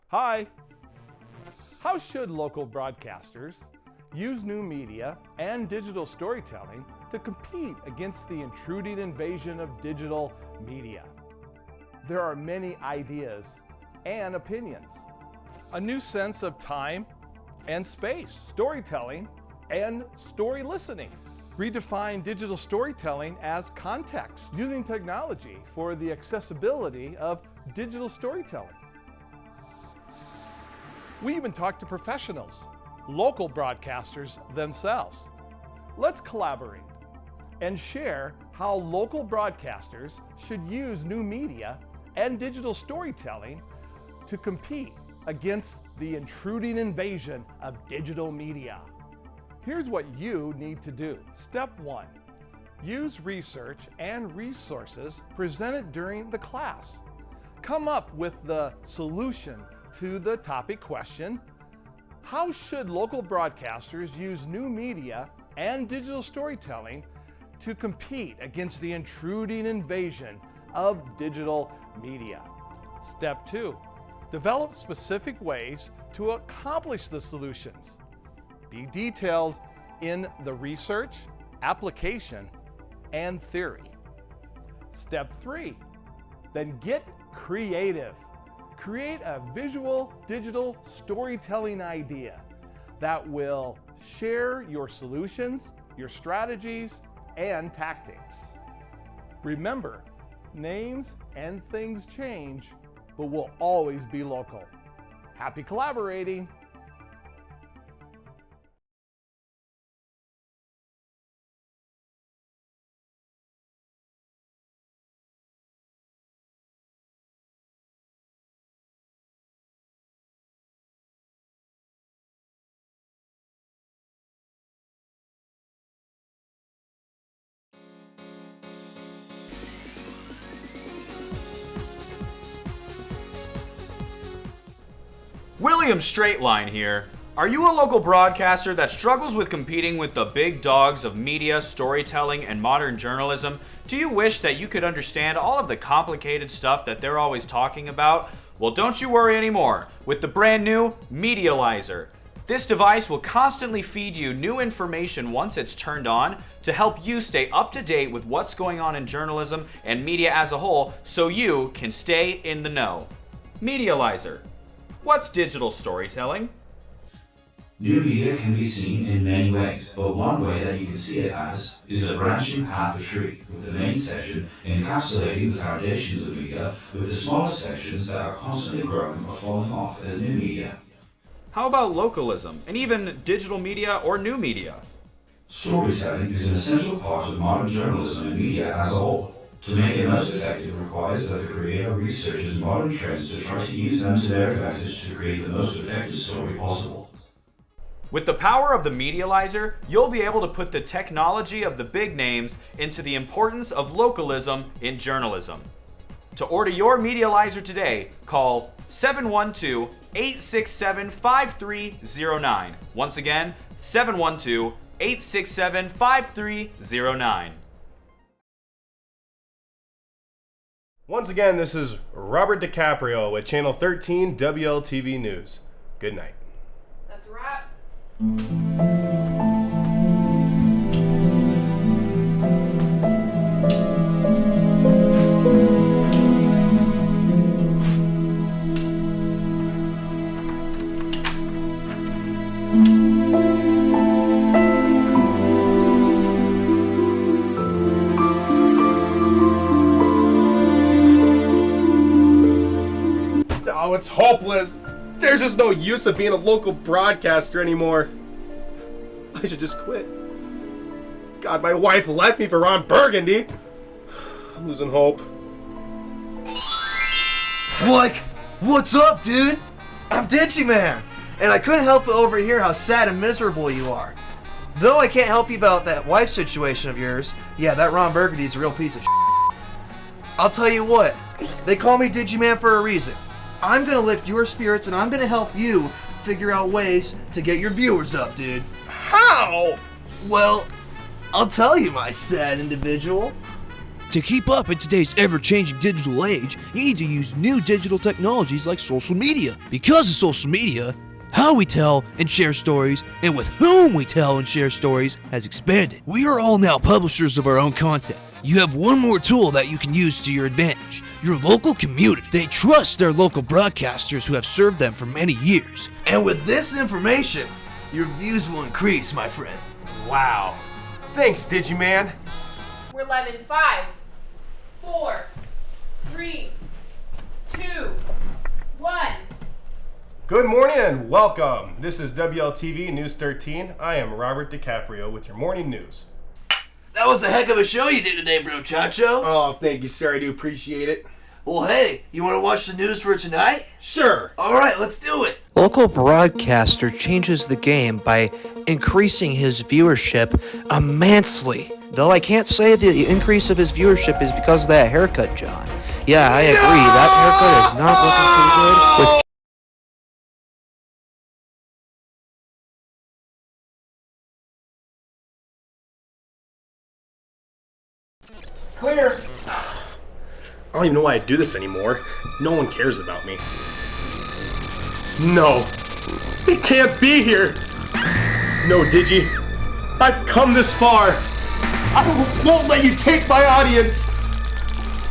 Hi! How should local broadcasters use new media and digital storytelling to compete against the intruding invasion of digital media? There are many ideas and opinions. A new sense of time and space, storytelling and story listening. Redefine digital storytelling as context, using technology for the accessibility of digital storytelling. We even talk to professionals, local broadcasters themselves. Let's collaborate and share how local broadcasters should use new media and digital storytelling to compete against the intruding invasion of digital media. Here's what you need to do. Step 1, use research and resources presented during the class. Come up with the solution to the topic question: how should local broadcasters use new media and digital storytelling to compete against the intruding invasion of digital media? Step 2, develop specific ways to accomplish the solutions. Be detailed in the research, application, and theory. Step 3, then get creative. Create a visual digital storytelling idea that will share your solutions, your strategies, and tactics. Remember, names and things change, but will always be local. Happy collaborating! William Straightline here. Are you a local broadcaster that struggles with competing with the big dogs of media, storytelling, and modern journalism? Do you wish that you could understand all of the complicated stuff that they're always talking about? Well, don't you worry anymore with the brand new Medializer. This device will constantly feed you new information once it's turned on to help you stay up to date with what's going on in journalism and media as a whole so you can stay in the know. Medializer. What's digital storytelling? New media can be seen in many ways, but one way that you can see it as is a branching path of tree, with the main section encapsulating the foundations of media, with the smaller sections that are constantly growing or falling off as new media. How about localism, and even digital media or new media? Storytelling is an essential part of modern journalism and media as a whole. To make it most effective requires that the creator researches modern trends to try to use them to their advantage to create the most effective story possible. With the power of the Medializer, you'll be able to put the technology of the big names into the importance of localism in journalism. To order your Medializer today, call 712-867-5309. Once again, 712-867-5309. Once again, this is Robert DiCaprio with Channel 13 WLTV News. Good night. That's a wrap. Oh, it's hopeless. There's just no use of being a local broadcaster anymore. I should just quit. God, my wife left me for Ron Burgundy. I'm losing hope. Like, what's up, dude? I'm Digiman, and I couldn't help but overhear how sad and miserable you are. Though I can't help you about that wife situation of yours, yeah, that Ron Burgundy's a real piece of shit. I'll tell you what, they call me Digiman for a reason. I'm gonna lift your spirits and I'm gonna help you figure out ways to get your viewers up, dude. How? Well, I'll tell you, my sad individual. To keep up in today's ever-changing digital age, you need to use new digital technologies like social media. Because of social media, how we tell and share stories, and with whom we tell and share stories, has expanded. We are all now publishers of our own content. You have one more tool that you can use to your advantage: your local community. They trust their local broadcasters who have served them for many years. And with this information, your views will increase, my friend. Wow. Thanks, Digiman. We're live in 5, 4, 3, 2, 1. Good morning and welcome. This is WLTV News 13. I am Robert DiCaprio with your morning news. That was a heck of a show you did today, bro, Chacho. Oh, thank you, sir. I do appreciate it. Well, hey, you want to watch the news for tonight? Sure. All right, let's do it. Local broadcaster changes the game by increasing his viewership immensely. Though I can't say the increase of his viewership is because of that haircut, John. Yeah, I agree. That haircut is not looking too good. With Clear. I don't even know why I do this anymore. No one cares about me. No. It can't be here. No, Digi. I've come this far. I won't let you take my audience.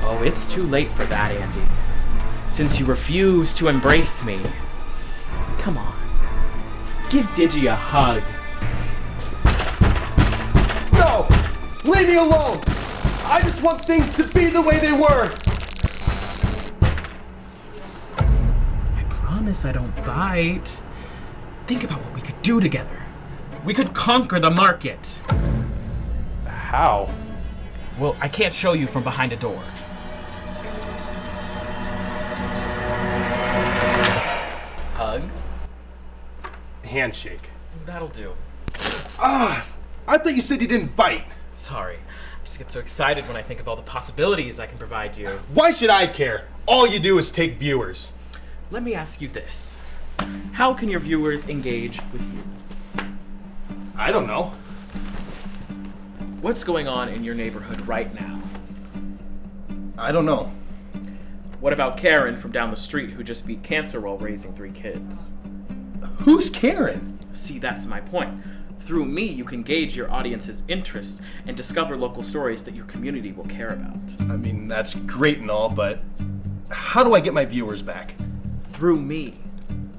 Oh, it's too late for that, Andy. Since you refuse to embrace me. Come on. Give Digi a hug. No. Leave me alone. I just want things to be the way they were. I promise I don't bite. Think about what we could do together. We could conquer the market. How? Well, I can't show you from behind a door. Hug? Handshake. That'll do. I thought you said you didn't bite. Sorry. I just get so excited when I think of all the possibilities I can provide you. Why should I care? All you do is take viewers. Let me ask you this. How can your viewers engage with you? I don't know. What's going on in your neighborhood right now? I don't know. What about Karen from down the street who just beat cancer while raising 3 kids? Who's Karen? See, that's my point. Through me, you can gauge your audience's interests and discover local stories that your community will care about. I mean, that's great and all, but how do I get my viewers back? Through me.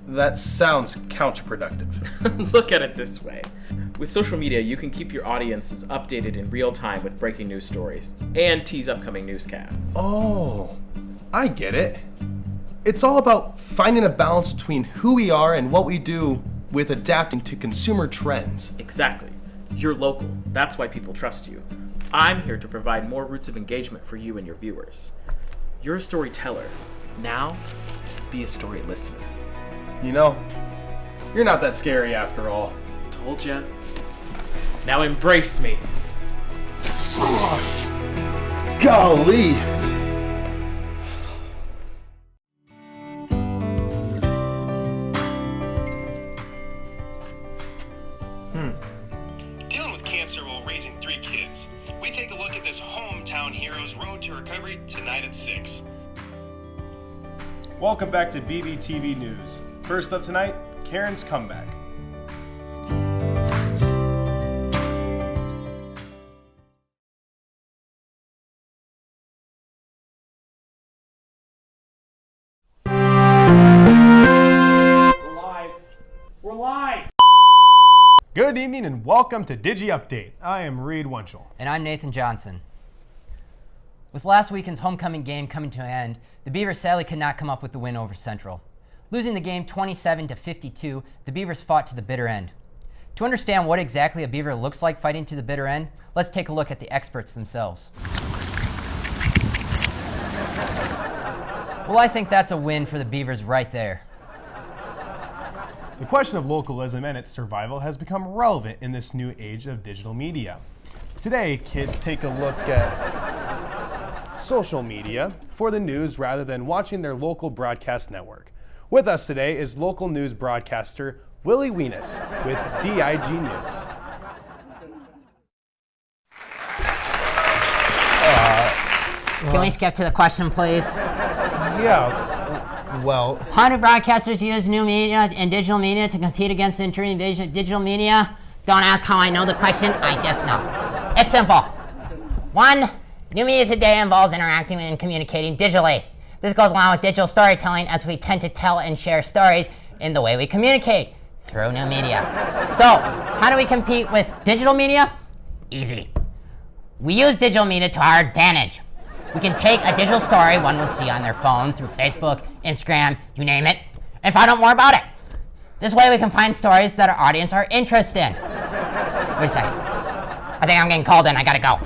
That sounds counterproductive. Look at it this way. With social media, you can keep your audiences updated in real time with breaking news stories and tease upcoming newscasts. Oh, I get it. It's all about finding a balance between who we are and what we do with adapting to consumer trends. Exactly. You're local. That's why people trust you. I'm here to provide more routes of engagement for you and your viewers. You're a storyteller. Now, be a story listener. You know, you're not that scary after all. Told ya. Now embrace me. Golly! Dealing with cancer while raising 3 kids. We take a look at this hometown hero's road to recovery tonight at 6. Welcome back to BBTV News. First up tonight, Karen's comeback. We're live! Good evening and welcome to Digi Update. I am Reed Wunschel. And I'm Nathan Johnson. With last weekend's homecoming game coming to an end, the Beavers sadly could not come up with the win over Central. Losing the game 27-52, the Beavers fought to the bitter end. To understand what exactly a Beaver looks like fighting to the bitter end, let's take a look at the experts themselves. Well, I think that's a win for the Beavers right there. The question of localism and its survival has become relevant in this new age of digital media. Today, kids take a look at social media for the news rather than watching their local broadcast network. With us today is local news broadcaster Willie Weenus with DIG News. Can we skip to the question, please? Yeah. Well, How do broadcasters use new media and digital media to compete against intruding digital media? Don't ask how I know the question, I just know. It's simple. 1. New media today involves interacting and communicating digitally. This goes along with digital storytelling, as we tend to tell and share stories in the way we communicate, through new media. So, how do we compete with digital media? Easy. We use digital media to our advantage. We can take a digital story one would see on their phone through Facebook, Instagram, you name it, and find out more about it. This way we can find stories that our audience are interested in. Wait a second. I think I'm getting called in, I gotta go.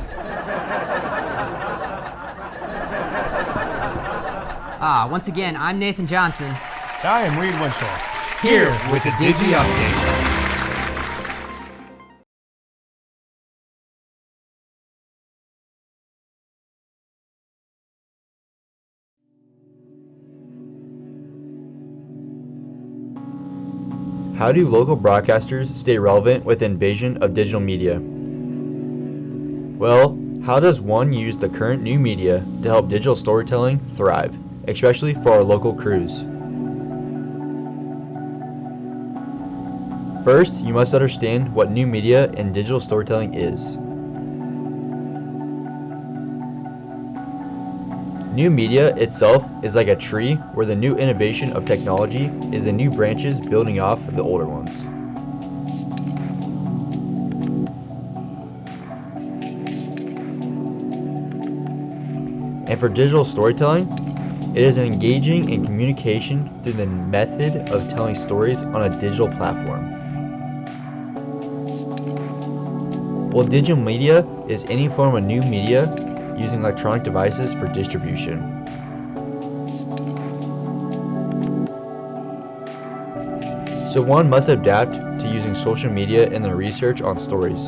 Once again, I'm Nathan Johnson. I am Reed Winchell. Here with the Digi Update. How do local broadcasters stay relevant with the invasion of digital media? Well, how does one use the current new media to help digital storytelling thrive, especially for our local crews? First, you must understand what new media and digital storytelling is. New media itself is like a tree where the new innovation of technology is the new branches building off the older ones. And for digital storytelling, it is engaging in communication through the method of telling stories on a digital platform. While digital media is any form of new media using electronic devices for distribution. So one must adapt to using social media in their research on stories.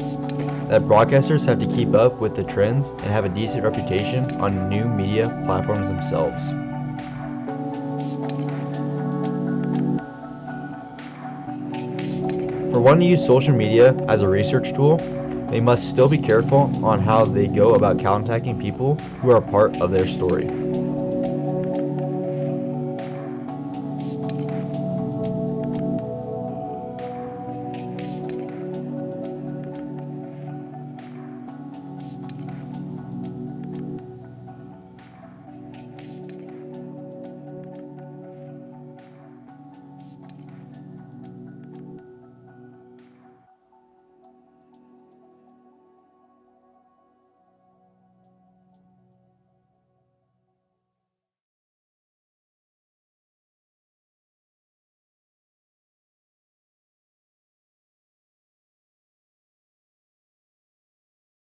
That broadcasters have to keep up with the trends and have a decent reputation on new media platforms themselves. For one to use social media as a research tool, they must still be careful on how they go about contacting people who are part of their story.